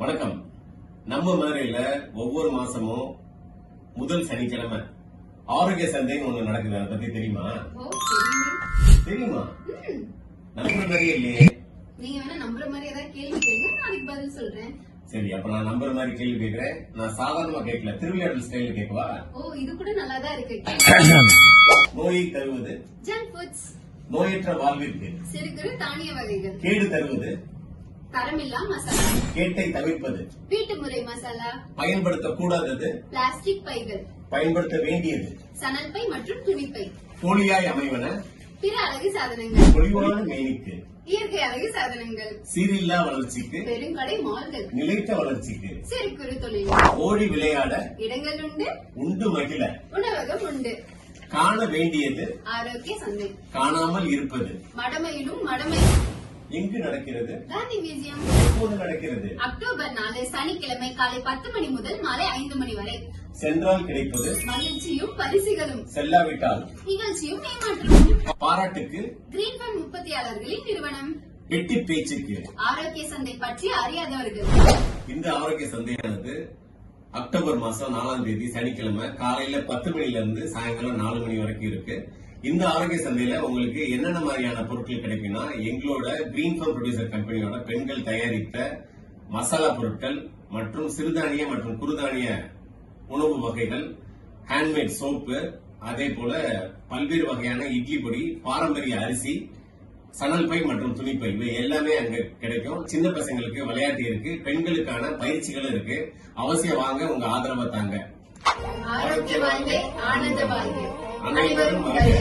வணக்கம். நம்ம மதுரையில ஒவ்வொரு மாசமும் முதல் சனிக்கிழமை ஆரோக்கிய சந்தைன்னு ஒண்ணு நடக்குது. அதை பத்தி தெரியுமா? தெரியுமா? நம்புற மாதிரியே இல்லையே. நீங்க வேணா நம்புற மாதிரி ஏதாவது கேள்வி கேளுங்க, நான் அதுக்கு பதில் சொல்றேன். சரி, அப்ப நான் நம்புற மாதிரி கேள்வி கேட்கிறேன். நான் சாதாரணமா கேட்கல, திருவிளையாடல் ஸ்டைல கேட்கவா? இது கூட நல்லாதான் இருக்கு. நோயை தருவது ஜங்க் ஃபுட்ஸ், நோயற்ற வாழ்விற்கு சிறு குறு தானிய வகைகள். கேடு தருவது தரமில்லா மசாலா, கேட்டை தவிர்ப்பது வீட்டு முறை மசாலா, பயன்படுத்தக்கூடாதது பிளாஸ்டிக் பைகள், பயன்படுத்த வேண்டியது சணல் பை மற்றும் துணிப்பை, போலியாய் அமைவன பிற அழகு சாதனங்கள், பொலிவான மேனிக்கு, இயற்கை அழகு சாதனங்கள், சீரில்லா வளர்ச்சிக்கு, பெருங்கடை மால்கள், நிலைத்த வளர்ச்சிக்கு, சிறு குறு தொழில், ஓடி விளையாட இடங்கள் உண்டு, உண்டு மகிழ, உணவகம் உண்டு, காண வேண்டியது ஆரோக்கிய சந்தை, காணாமல் இருப்பது மடமையிலும் மடமை. எங்கு நடக்கிறது? காந்தி மியூசியம். எப்போது நடக்கிறது? அக்டோபர் 4 சனிக்கிழமை காலை 10 மணி முதல் மாலை 5 மணி வரை. சென்றால் கிடைப்பது மகிழ்ச்சியும் பரிசுகளும், செல்லாவிட்டால் நிகழ்ச்சியும் ஏமாற்றமும். பாராட்டுக்கு கிரீன் ஃபண்ட் உற்பத்தியாளர்களின் நிறுவனம். வெட்டி பேச்சுக்கு ஆரோக்கிய சந்தை பற்றி அறியாதவர்கள். இந்த ஆரோக்கிய சந்தையானது அக்டோபர் மாசம் 4ஆம் தேதி சனிக்கிழமை காலையில 10 மணில இருந்து சாயங்காலம் 4 மணி வரைக்கும் இருக்கு. இந்த ஆரோக்கிய சந்தையில உங்களுக்கு என்னென்ன மாதிரியான பொருட்கள் கிடைக்கும்னா, எங்களோட கிரீன் ஃபண்ட் ப்ரொடியூசர் கம்பெனியோட பெண்கள் தயாரித்த மசாலா பொருட்கள் மற்றும் சிறுதானிய மற்றும் குறுதானிய உணவு வகைகள், ஹேண்ட்மேட் சோப்பு, அதே போல பல்வேறு வகையான இட்லி பொடி, பாரம்பரிய அரிசி, சணல் பை மற்றும் துணிப்பை, இவை எல்லாமே அங்க கிடைக்கும். சின்ன பசங்களுக்கு விளையாட்டு இருக்கு, பெண்களுக்கான பயிற்சிகளும் இருக்கு. அவசியம் வாங்க, உங்க ஆதரவை தாங்க. ஆரோக்கிய வாழ்க்கை, ஆனந்த வாழ்க்கை. அனைவரும் வருக.